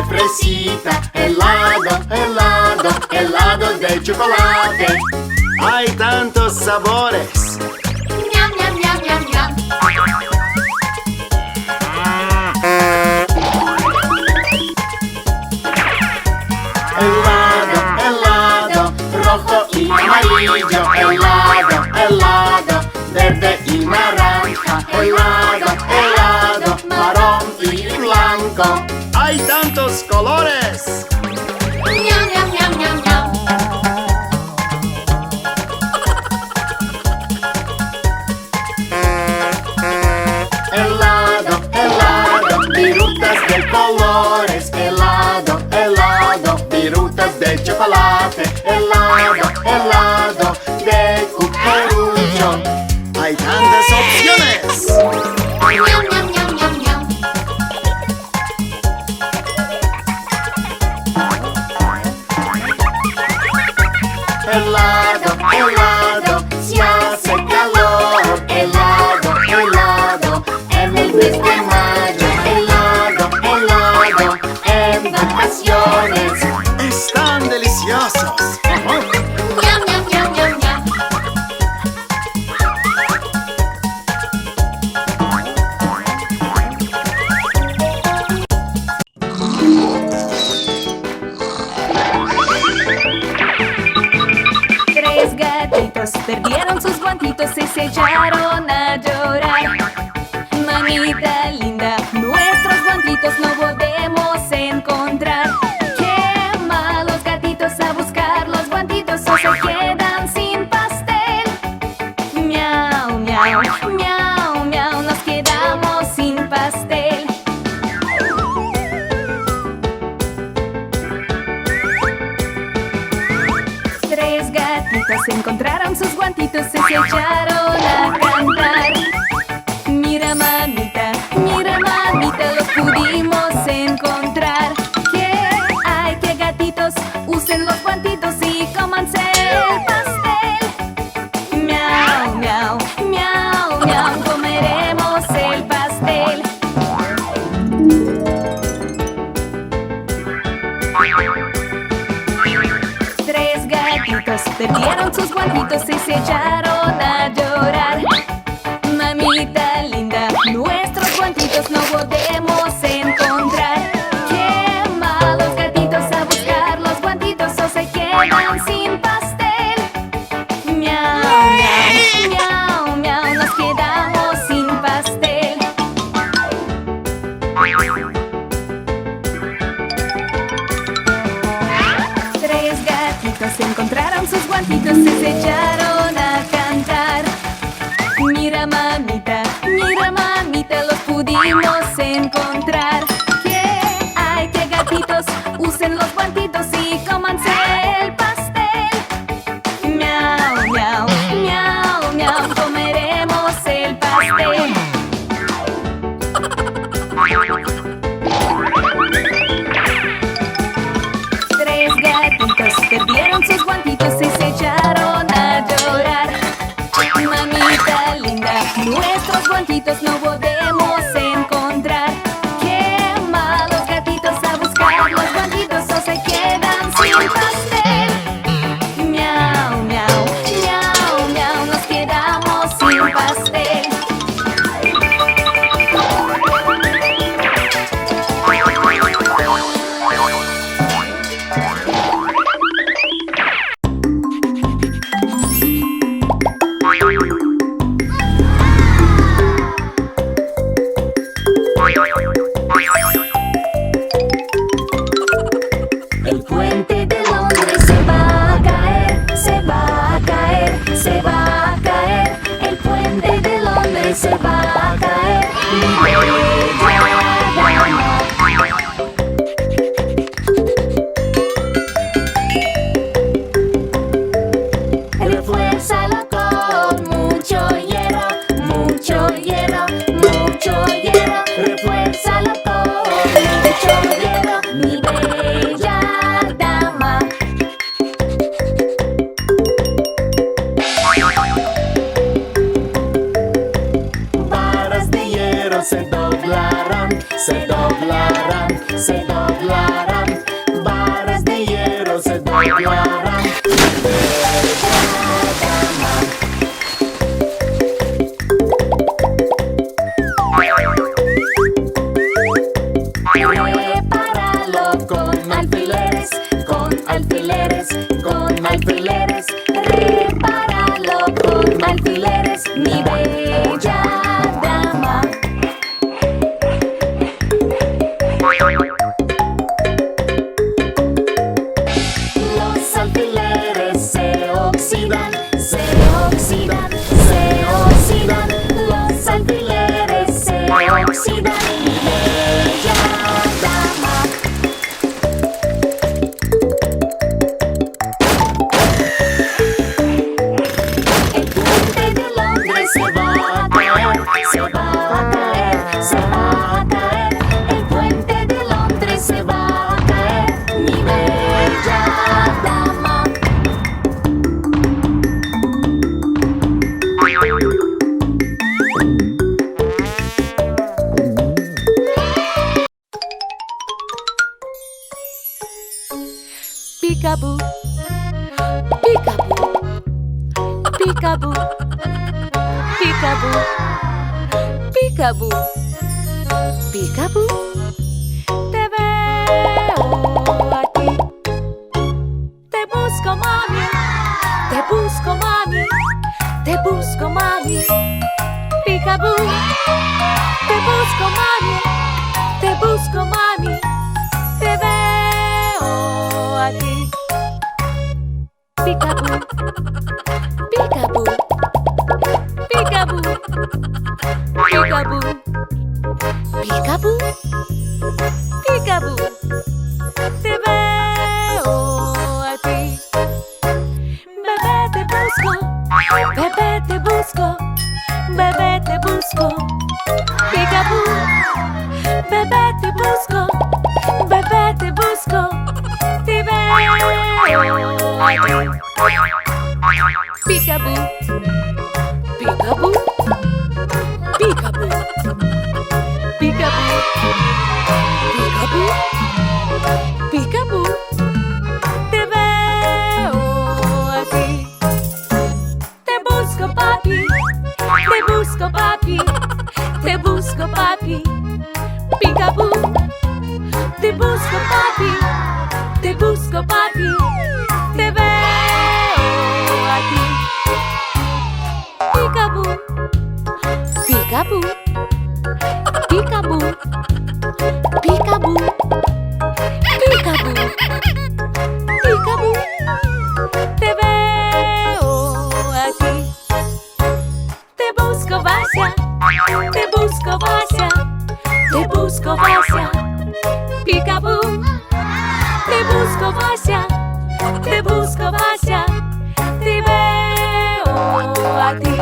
fresita. Helado, helado, helado de chocolate. Hay tantos sabores. Ñam, ñam, ñam, ñam, ñam. Helado, helado, rojo y amarillo. Helado, helado, verde y naranja. Helado, helado, marrón y blanco. Hay tantos colores. Ñam, ñam, ñam, ñam, ñam. Helado, helado, virutas de colores. Helado, helado, virutas de chocolate. Helado, helado, de cucurucho. Hay tantas opciones. Ñam, ñam, ñam, ñam, ñam. Helado, helado, si hace calor. Helado, helado, en el mes de mayo. Helado, helado, en vacaciones. Están deliciosos. Ñam, ñam, ñam, ñam, ñam. Tres gatitos perdieron sus guantitos y se echaron a llorar. Mamita linda, nuestros guantitos no podemos encontrar. Qué malos gatitos a buscar los guantitos o se quedan sin pastel. Miau, miau, miau, miau, nos quedamos sin pastel. Tres gatitos encontraron sus guantitos y se echaron a cantar. Mira mamita, los pudimos encontrar. ¿Qué hay? Que gatitos usen los guantitos y cómanse el pastel. Miau, miau, miau, miau, comeremos el pastel. Tres gatitos perdieron sus guantitos y se echaron a llorar. Mamita linda, nuestros guantitos no podemos encontrar. Qué malos gatitos a buscar los guantitos o se quedan sin pastel. Miau, miau, miau, miau, nos quedamos sin pastel. Tres gatitos encontraron sus guantitos y se echaron a cantar. Mira mamita, los pudimos encontrar. ¿Qué hay? Que gatitos usen los guantitos y cómanse el pastel. Miau, miau, miau, miau, comeremos el pastel. Tres gatitos perdieron sus guantitos y se echaron a llorar. Mamita linda, nuestros guantitos no podemos encontrar. Qué malos gatitos a buscar los doblarán, varas de hierro se doblarán. Repáralo con alfileres, con alfileres, con alfileres. Repáralo con alfileres, mi bella dama. Los alfileres se oxidan, se oxidan, se oxidan. Los alfileres se oxidan, mi bella dama. El puente de Londres se va a caer, se va a caer, se va a caer. El puente de Londres se va a caer, mi bella dama. Peekaboo, peekaboo, peekaboo, peekaboo, peekaboo, peekaboo. Te veo a ti. Te busco, mami. Te busco, mami. Te busco, mami. Peekaboo. Te busco, mami. Te busco, mami. Te veo a ti. Peekaboo, peekaboo, peekaboo, peekaboo, peekaboo, peekaboo. Te veo a ti. Bebé, te busco, bebé, te busco, bebé, te busco. Peekaboo, bebé, te busco, bebé, te busco. Te veo a ti. Peekaboo, peekaboo, peekaboo, peekaboo, peekaboo, peekaboo. Te veo a ti. Te busco, papi. Te busco, papi. Te busco, papi. Peekaboo. Te busco, papi. Te busco, papi. Te veo a ti. Peekaboo, peekaboo, peekaboo, peekaboo, peekaboo, peekaboo. Te veo a ti. Te busco, Vasya. Te busco, Vasya. Te busco, Vasya. Peekaboo. Te busco, Vasya. Te busco, Vasya. Te veo a ti.